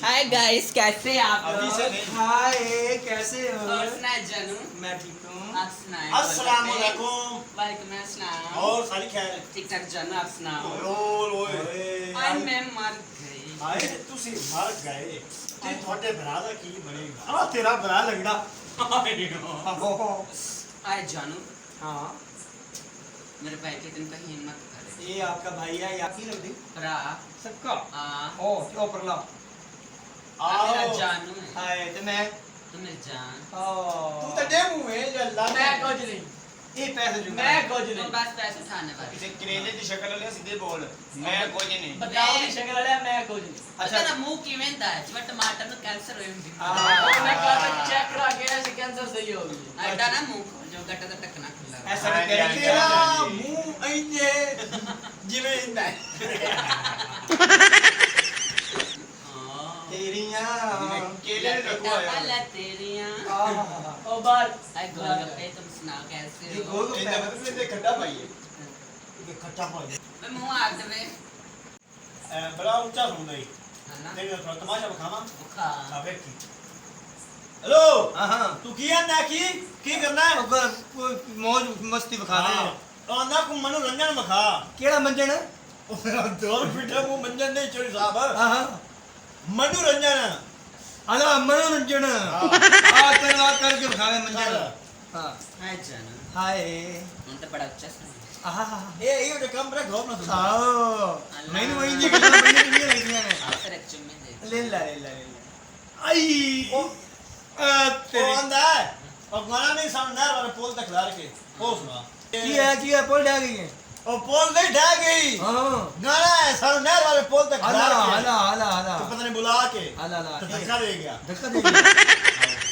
Hi guys, कैसे हैं आप अभी से लोग? नहीं। हाय कैसे हो? और सुनाए जानू? मैं ठीक हूँ। आप सुनाए? अस्सलाम वालेकुम। वालेकुम अस्सलाम। और सारी खैर ठीक ठाक जानू, आप सुनाओ? ओए आज मैं मर गई। आए तुसी मर गए ते ਤੁਹਾਡੇ ਭਰਾ ਦਾ ਕੀ ਬਣੇਗਾ ਆ ਤੇਰਾ ਭਰਾ ਲੱਗਦਾ हाय जानू, हाँ, मेरे भाई के दिन का हिम्मत करे। ये आपका भाई है या की लगती? भरा सबका? आ ओ क्यों परला? मेरा आओ जानू है, हाय तो मैं तू मेरी जान। ਤੂੰ ਤਾਂ ਡੇਮੂ ਹੈ ਜੱਲਾ मैं कुछ नहीं, ये पैसे जो मैं कुछ तो नहीं। बस पैसे उठाने वाले। किसी करेले की शक्ल वाले सीधे बोल मैं कुछ नहीं बताओ की शक्ल वाला मैं कुछ नहीं। अच्छा ना मुंह किवें दा है? जिवें टमाटर ਨੂੰ ਕੈਂਸਰ ਹੋਇਆ ਹੁੰਦੀ। मैं कहा चेक करा के ऐसे कैंसर सही हो गई। ਐਡਾ ਨਾ ਮੂੰਹ ਖੋਲ ਜੋ ਗੱਟਾ ਦਾ ਟੱਕਣਾ ਖੁੱਲਾ। ऐसा हाँ, भी हाँ, करेंगे ਤੇਰਾ ना। ਮੂੰਹ ਇੰਨੇ ਜਿਵੇਂ ਇੰਦਾ तेरियां केले रखो वाला तेरियां। ओ बार हाय गोलगप्पे, तुम सुनाओ कैसे ये हो? गोल ਇਹਦਾ ਮਤਲਬ ਇਹਦੇ ਖੱਟਾ ਪਾਈਏ ਕਿ ਖੱਟਾ ਪਾ ਦੇ ਮੈਂ ਮੂੰਹ ਆ ਦੇਵੇ ਬੜਾ ਉੱਚਾ ਸੁਣਦਾ ਈ ਹਨਾ ਤੇ ਮੈਂ ਤਮਾਸ਼ਾ ਬਖਾਵਾਂ ਭੁੱਖਾ। ਆ ਵੇਖੀ हेलो हाँ, तू की आंदा की करना है अगर कोई मौज मस्ती बखा दे। तो आंदा को मनोरंजन बखा केड़ा मंजन? ओ मेरा दौर फिटा मुंह मंजन नहीं चोरी साहब हाँ, मनोरंजन अला मनोरंजन। आ करवा करके बखावे मंजन। हाँ, हाय जानू, हाय। ਹੁਣ ਤਾਂ ਬੜਾ ਉੱਚਾ ਸੁਣਾ। आहा, ये जो काम बड़ा घोप ना सुन आओ। मैंने वही दी गल्लां बड़ियां चंगियां लगदियां ने। ਆ ਤੇਰੇ ਚੁੰਮੇ ਦੇ। ले ला ले ला ले ला। आई आ ओ तेरी आंदा है और गाना नहीं सामने वाले पोल तक ला के ओ सुना की है पोल डा गई है। ओ पोल नहीं ढह गई हाँ, गाना है सामने वाले पोल तक ला हला के हला हला हला तो पता नहीं बुला के हला हला तो धक्का दे गया धक्का दे गया।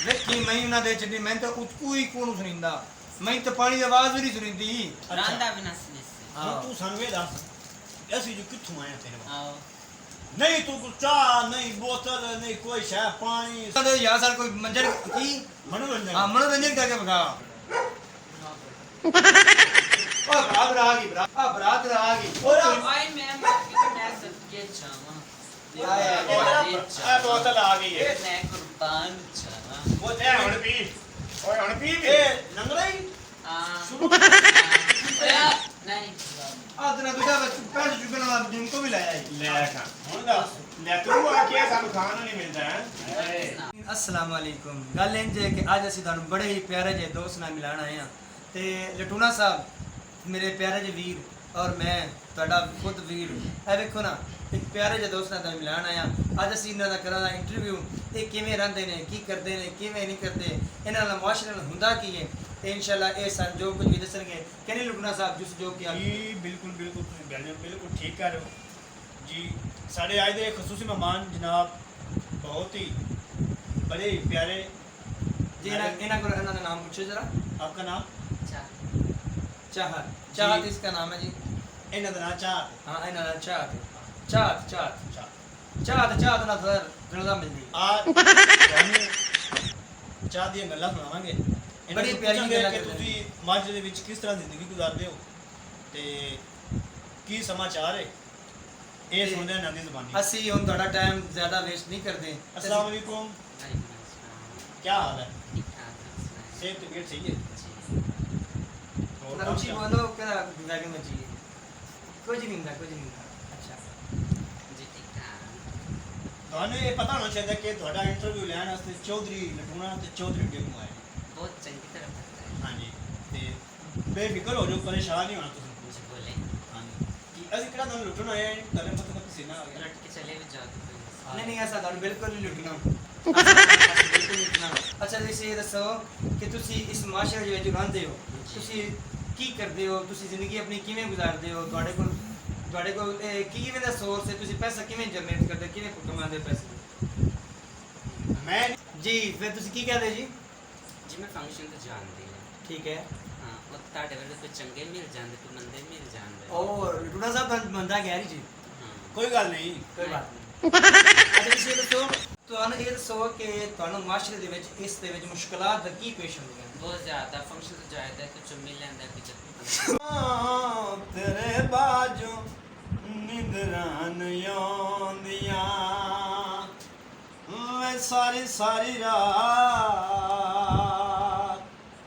देखी मैं ना दे चली मैं तो उसको ही कौन सुनिंदा मैं तो पानी दी आवाज भी नहीं सुनिंदी। ਰਾਂਦਾ ਵੀ ਨਾ ਸੁਣੇ ਸੀ। हाँ। तू सनवे दस ऐसी जो किथों आया तेरे वहाँ ਆਓ नहीं तू कुछ चाह नहीं बोतल नहीं कोई शय पानी तो यार सर कोई मंजर की मनोरंजन हाँ मनोरंजन करके बता। ओ बरात रहा गई और ਆਏ ਮੈਂ ਮੈਂ ਸੱਚੇ ਚਾਹਾਂ। आए, ਆ ਬੋਤਲ ਆ ਗਈ ਹੈ ਮੈਂ ਕੁਰਬਾਨ ਚਾਹਾਂ। वो ਇਹ ਹੁਣ ਪੀ ਓਏ ਹੁਣ ਪੀ ए नंगराई ਨਹੀਂ आ तेरा दूसरा पैसे चुकने वाला जिनको भी लाया है। ਲੈ ਖਾ ਹੁਣ ਦੱਸ ਲੈ ਤੂੰ ਆ ਕੇ ਸਾਨੂੰ ਖਾਣ ਨੂੰ ਨਹੀਂ ਮਿਲਦਾ ਹੈ अस्सलाम वालेकुम। गल इंज है कि अज असीं तुहानूं बड़े ही प्यारे जे दोस्त नाल मिलाण आए हां ते लटूना साहब मेरे प्यारे जे वीर और मैं तुहाडा खुद वीर ए वेखो ना एक प्यारे जे दोस्त नाल मिलाण आए हां। अज असीं इन्हां दा करा दा इंटरव्यू ये किवें रहिंदे ने की करदे ने किवें नहीं करदे इन्हां नाल मुआशरे नाल हुंदा की है ते इंशाअल्लाह ये सन जो कुछ भी दसणगे कहने लटूना साहब जिस जो कि जी बिल्कुल बिल्कुल तुम बिल्कुल ठीक कर रहे हो जी साढ़े आए दे खसूसी मेहमान जनाब बहुत ही बड़े ही प्यारे जी इन्हां को इन्हां दा नाम पूछो जरा। आपका नाम चाहत चाहत इसका नाम है जी। इन्हें का नाम चाह हाँ इन्हां दा चाहत चाहत चाहत चाह ਚਾਹਤ ਚਾਹਤ ਨਾਲ ਫਿਰ ਰਜ਼ਾ ਮਿਲਦੀ। ਆ ਤੁਹਾਨੂੰ ਚਾਹ ਦੀਆਂ ਗੱਲਾਂ ਸੁਣਾਵਾਂਗੇ ਬੜੀ ਪਿਆਰੀ ਗੱਲਾਂ ਕਿ ਕਰਦੇ ਤੁਸੀਂ ਮਾਝੇ ਦੇ ਵਿੱਚ ਕਿਸ ਤਰ੍ਹਾਂ ਜ਼ਿੰਦਗੀ ਗੁਜ਼ਾਰਦੇ ਹੋ ਤੇ ਕੀ ਸਮਾਚਾਰ ਹੈ ਇਹ ਸੁਣਦੇ ਹਾਂ ਨਦੀ ਜ਼ਬਾਨੀ। ਅਸੀਂ ਹੁਣ ਤੁਹਾਡਾ ਟਾਈਮ ਜ਼ਿਆਦਾ ਵੇਸਟ ਨਹੀਂ ਕਰਦੇ। अस्सलाम वालेकुम क्या हाल है ठीक ठाक सेहत तबीयत सही है और ना रुचि बोलो क्या जिंदगी में चाहिए कुछ नहीं ਹੁੰਦਾ ਕੁਝ ਨਹੀਂ ਹੁੰਦਾ। ਅੱਛਾ जी ठीक ठाक। ਤੁਹਾਨੂੰ ਇਹ ਪਤਾ ਹੋਣਾ ਚਾਹੀਦਾ ਕਿ ਤੁਹਾਡਾ ਇੰਟਰਵਿਊ ਲੈਣ ਵਾਸਤੇ ਚੌਧਰੀ ਲਟੂਣਾ ਤੇ ਚੌਧਰੀ ਡੇਮੂ ਆਏ बहुत चंगी तरह पता है। ਹਾਂਜੀ ਤੇ ਬੇਫਿਕਰ ਹੋ ਜਾਓ ਪਰੇਸ਼ਾਨ ਨਹੀਂ ਹੋਣਾ ਤੁਸੀਂ मुझे बोले ਹਾਂਜੀ ਕਿ ਅਸੀਂ ਕਿਹੜਾ ਤੁਹਾਨੂੰ ਲੁੱਟਣ ਆਏ ਹਾਂ ਤੁਹਾਡੇ ਮਤਲਬ ਪਸੀਨਾ ਆ ਗਿਆ लट के चले भी जाओ तो कोई मसला ਨਹੀਂ ਨਹੀਂ ਐਸਾ ਤੁਹਾਨੂੰ ਬਿਲਕੁਲ ਨਹੀਂ ਲੁੱਟਣਾ ਬਿਲਕੁਲ ਨਹੀਂ ਲੁੱਟਣਾ। ਅੱਛਾ ਤੁਸੀਂ ਇਹ ਦੱਸੋ ਕਿ ਤੁਸੀਂ ਇਸ ਮਾਸ਼ਰੇ ਦੇ ਵਿੱਚ ਰਹਿੰਦੇ ਹੋ ਤੁਸੀਂ ਕੀ ਕਰਦੇ ਹੋ ਤੁਸੀਂ ਜ਼ਿੰਦਗੀ ਆਪਣੀ ਕਿਵੇਂ ਗੁਜ਼ਾਰਦੇ ਹੋ ਤੁਹਾਡੇ ਕੋਲ ਕਿਵੇਂ ਦਾ ਸੋਰਸ ਹੈ ਤੁਸੀਂ ਪੈਸਾ ਕਿਵੇਂ ਜਨਰੇਟ ਕਰਦੇ ਕਿਵੇਂ ਕਮਾਉਂਦੇ ਪੈਸੇ ਮੈਂ ਜੀ ਫਿਰ ਤੁਸੀਂ ਕੀ ਕਹਦੇ ਜੀ। जी मैं फंक्शन तो जानती हूँ। ਠੀਕ ਹੈ हाँ वो ताड़े वाले तो चंगे मिल जाते तो मंदे मिल जाते। ਔਰ ਰੂੜਾ ਸਾਹਿਬ ਤੁਹਾਨੂੰ ਬੰਦਾ ਕਹਿ ਰਹੀ ਜੀ हाँ ਕੋਈ ਗੱਲ ਨਹੀਂ ਕੋਈ ਬਾਤ ਨਹੀਂ। ਅੱਛਾ ਤੁਸੀਂ ਇਹ ਦੱਸੋ ਤੁਹਾਨੂੰ ਇਹ ਦੱਸੋ ਕਿ ਤੁਹਾਨੂੰ ਮਾਸ਼ਰੇ ਦੇ ਵਿੱਚ ਇਸ ਦੇ ਵਿੱਚ ਮੁਸ਼ਕਲਾਂ ਦਾ ਕੀ ਪੇਸ਼ ਹੁੰਦੀਆਂ बहुत ज्यादा फंक्शन तो जायदा है कुछ मिल लेंदा है कुछ ਤੇਰੇ ਬਾਜੂ ਨਿੰਦਰਾਂ ਆਉਂਦੀਆਂ सारी सारी रात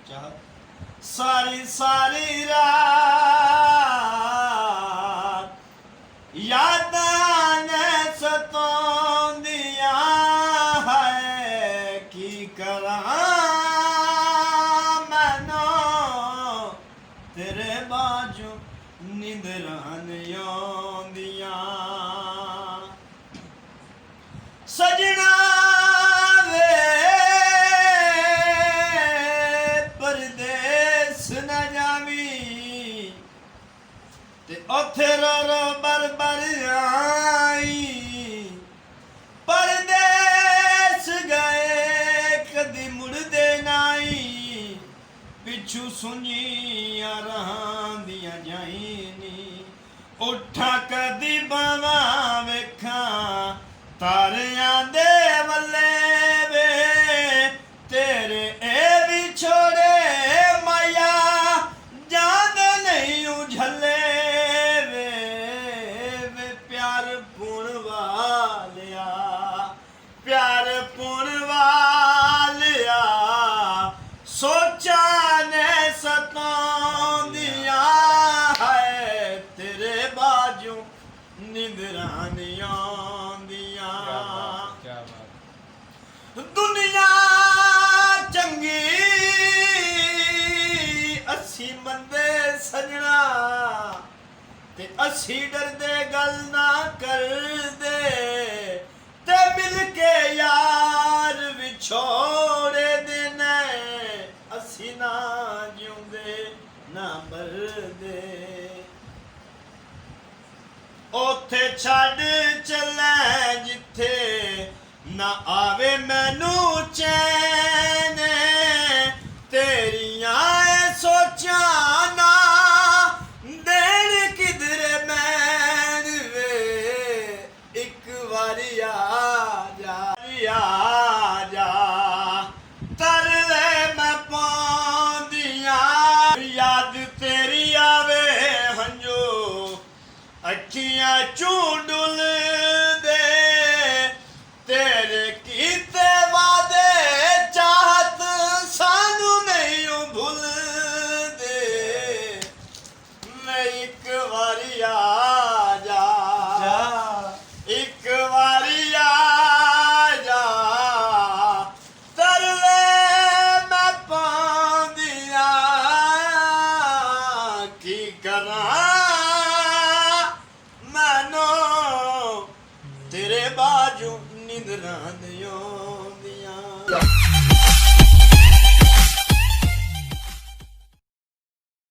चाह सारी सारी रात यादां ने सताउंदियां है की करां मैनू तेरे बाजू निंदरां नहीं आउंदियां सजना वे परदेस न जावी ते ओथे रो रो बर बर आई परदेस गए कदी मुड़दे नाई पिछू सुनिया रहांदियां जाईनी उठा कदी बावा वेखा तारियां दे वल्ले वे तेरे ए भी छोड़े माया जान नहीं उझले वे प्यार पुण वालिया प्यार पुण वालिया सोचा ने सताउंदियां है तेरे बाजू निंदरां नहीं आउंदियां क्या बात दुनिया चंगी असी मंदे सजना ते असी डरदे गल ना करदे ते मिल के यार विछोड़े देने असी ना जिउंदे ना मरदे ओथे छड़ चले जिथे ना आवे मैनू चैन तेरियां सोचा ना देन किधरे मैन वे एक बारी आ जा तरले मैं पांदियां याद तेरी आवे हंजो अखियां चूडुल दे तेरे कीते वादे चाहत सानू नहीं भूल दे मैं एक बारी आ जा एक बारी आ जा तरले मैं पांदियां की करां मैनू तेरे बाजू निंदरां नहीं